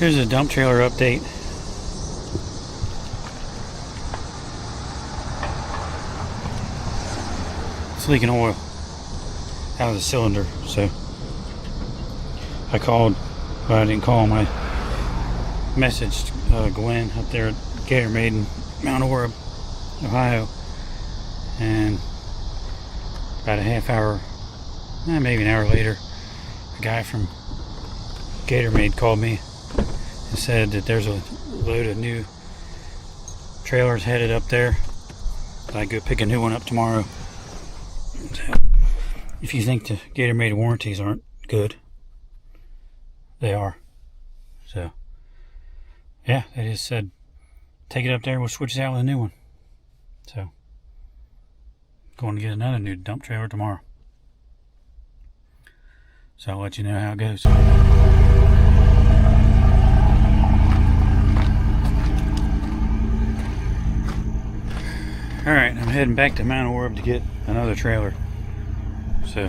Here's a dump trailer update. It's leaking oil out of the cylinder, so I called, but I didn't call him. I messaged Gwen up there at Gatormade in Mount Orab, Ohio, and about a half hour, maybe an hour later, a guy from Gatormade called me and said that there's a load of new trailers headed up there. I go pick a new one up tomorrow. So, if you think the Gatormade warranties aren't good, they are. So, yeah, they just said, take it up there, we'll switch it out with a new one. So, going to get another new dump trailer tomorrow. So I'll let you know how it goes. Alright, I'm heading back to Mount Orab to get another trailer. So,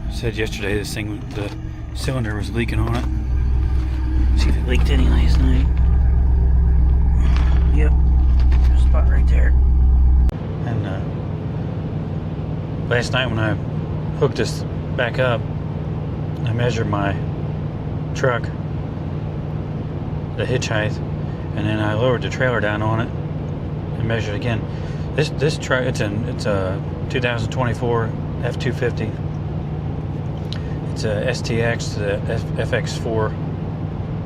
I said yesterday this thing, the cylinder was leaking on it. See if it leaked any last night. Yep, there's a spot right there. And last night when I hooked this back up, I measured my truck, the hitch height, and then I lowered the trailer down on it and measured again. This truck, it's a 2024 F250. It's a STX, the FX4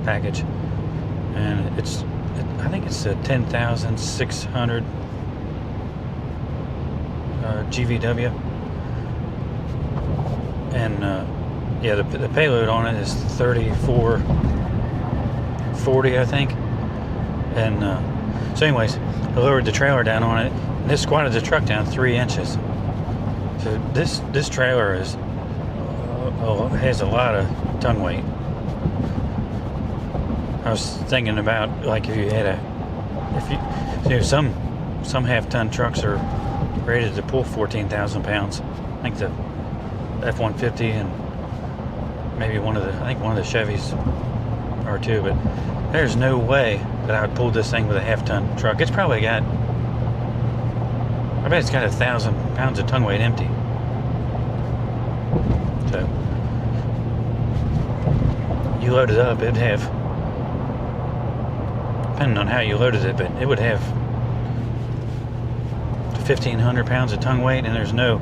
package, and I think it's a 10,600 GVW, and yeah, the payload on it is 3440, I think. And so anyways, I lowered the trailer down on it, and this squatted the truck down 3 inches. So this trailer has a lot of ton weight. I was thinking about, like, if you had some half-ton trucks are rated to pull 14,000 pounds. I think the F-150 and maybe one of the Chevys are too, but there's no way that I would pull this thing with a half-ton truck. It's probably got, I bet it's got 1,000 pounds of ton weight empty. So you load it up, it'd have, depending on how you loaded it, but it would have 1,500 pounds of tongue weight, and there's no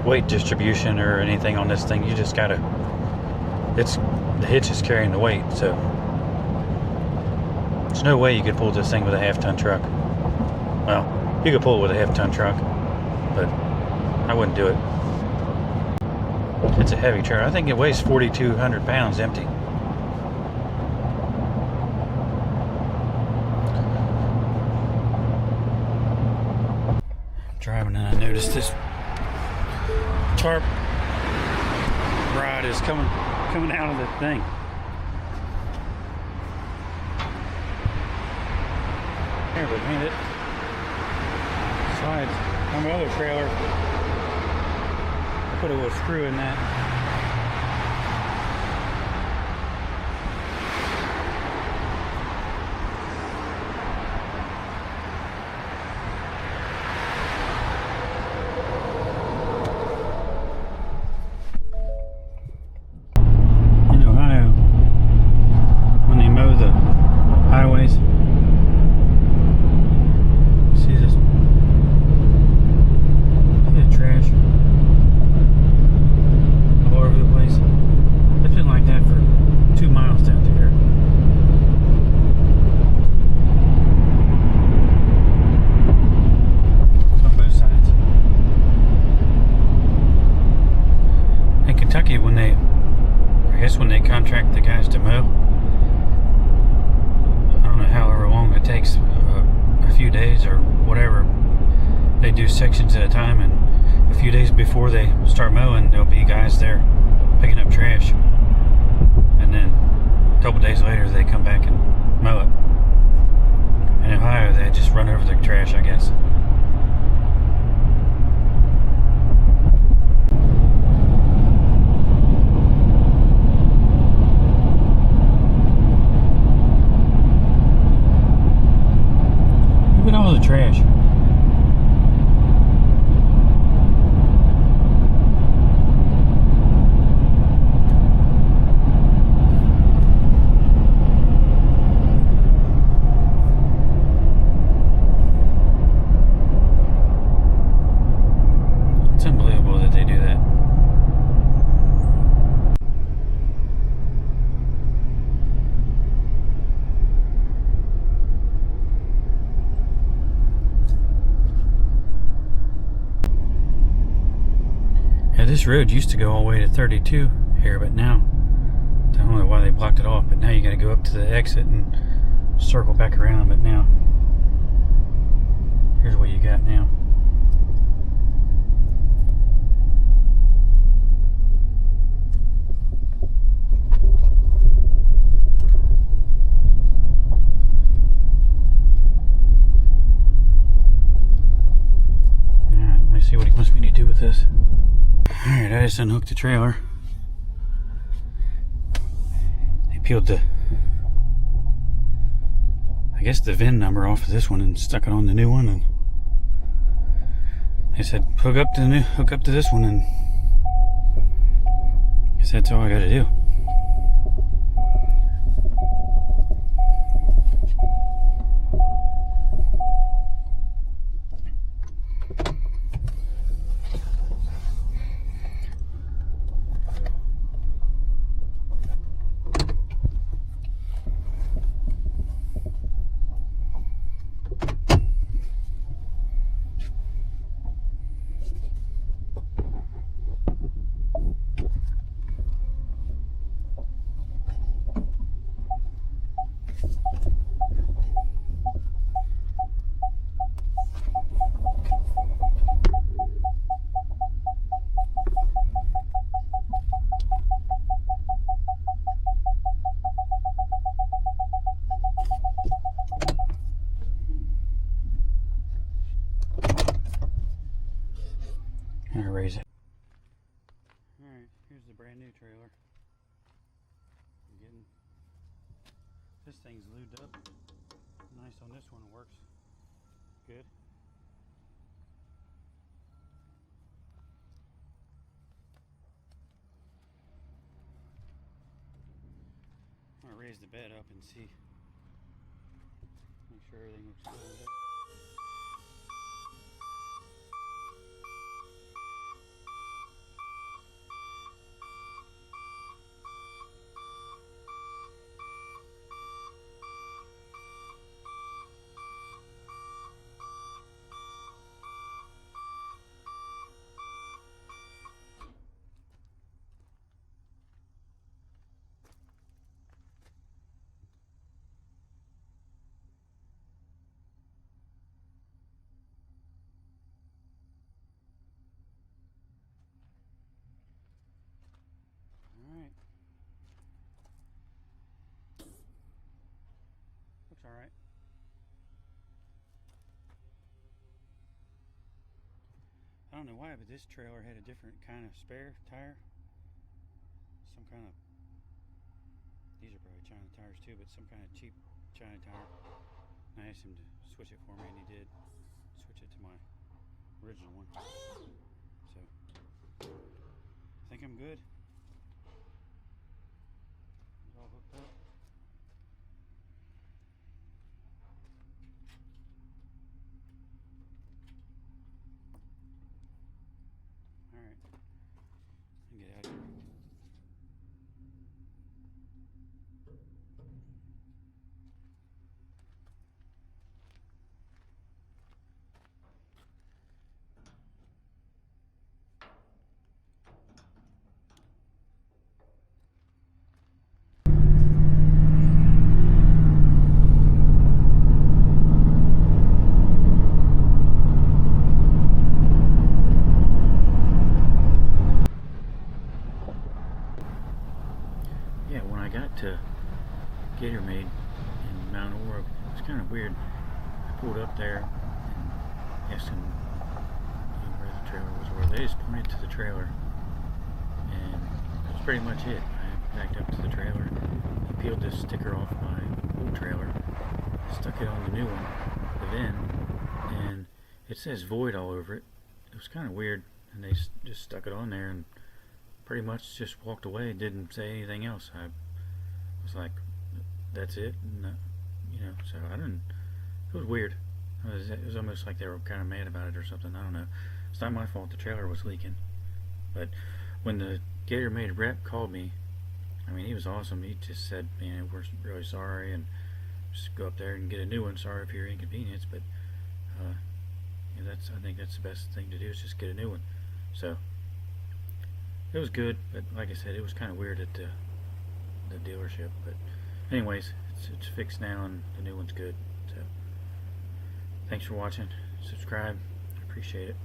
weight distribution or anything on this thing. You just gotta, the hitch is carrying the weight, so there's no way you could pull this thing with a half-ton truck. Well, you could pull it with a half-ton truck, but I wouldn't do it. It's a heavy trailer. I think it weighs 4,200 pounds empty. Driving, and I noticed this tarp rod is coming out of the thing. Here, but man, it slides on my other trailer. I put a little screw in that. When they contract the guys to mow, I don't know however long it takes, a few days or whatever. They do sections at a time, and a few days before they start mowing, there'll be guys there picking up trash, and then a couple days later they come back and mow it. In Ohio, they just run over the trash, I guess. trash. It's unbelievable that they do that. Yeah, this road used to go all the way to 32 here, but now, I don't know why they blocked it off, but now you got to go up to the exit and circle back around. But now, here's what you got now. Alright, let me see what he wants me to do with this. Alright, I just unhooked the trailer. They peeled the, I guess, the VIN number off of this one and stuck it on the new one, and they said hook up to this one, and I guess that's all I gotta do. I'll raise it. Alright, here's the brand new trailer. I'm getting, this thing's lubed up. Nice on this one, it works good. I'm gonna raise the bed up and see. Make sure everything looks good. Alright. Looks alright. I don't know why, but this trailer had a different kind of spare tire. Some kind of, these are probably China tires too, but some kind of cheap China tire. And I asked him to switch it for me, and he did. Switch it to my original one. So, I think I'm good. It's all hooked up. Alright. Get out of here. Yeah, when I got to Gatormade in Mount Orb, it was kind of weird. I pulled up there and asked them where the trailer was. Where they just pointed to the trailer, and that was pretty much it. I backed up to the trailer, I peeled this sticker off my old trailer, stuck it on the new one, the VIN, and it says void all over it. It was kind of weird, and they just stuck it on there and pretty much just walked away and didn't say anything else. I was like, that's it, and so I didn't. It was weird. It was almost like they were kind of mad about it or something. I don't know. It's not my fault the trailer was leaking. But when the Gatormade rep called me, I mean, he was awesome. He just said, man, we're really sorry, and just go up there and get a new one. Sorry for your inconvenience, but I think that's the best thing to do is just get a new one. So it was good, but like I said, it was kind of weird at the dealership. But anyways, it's fixed now, and the new one's good. So thanks for watching. Subscribe. I appreciate it.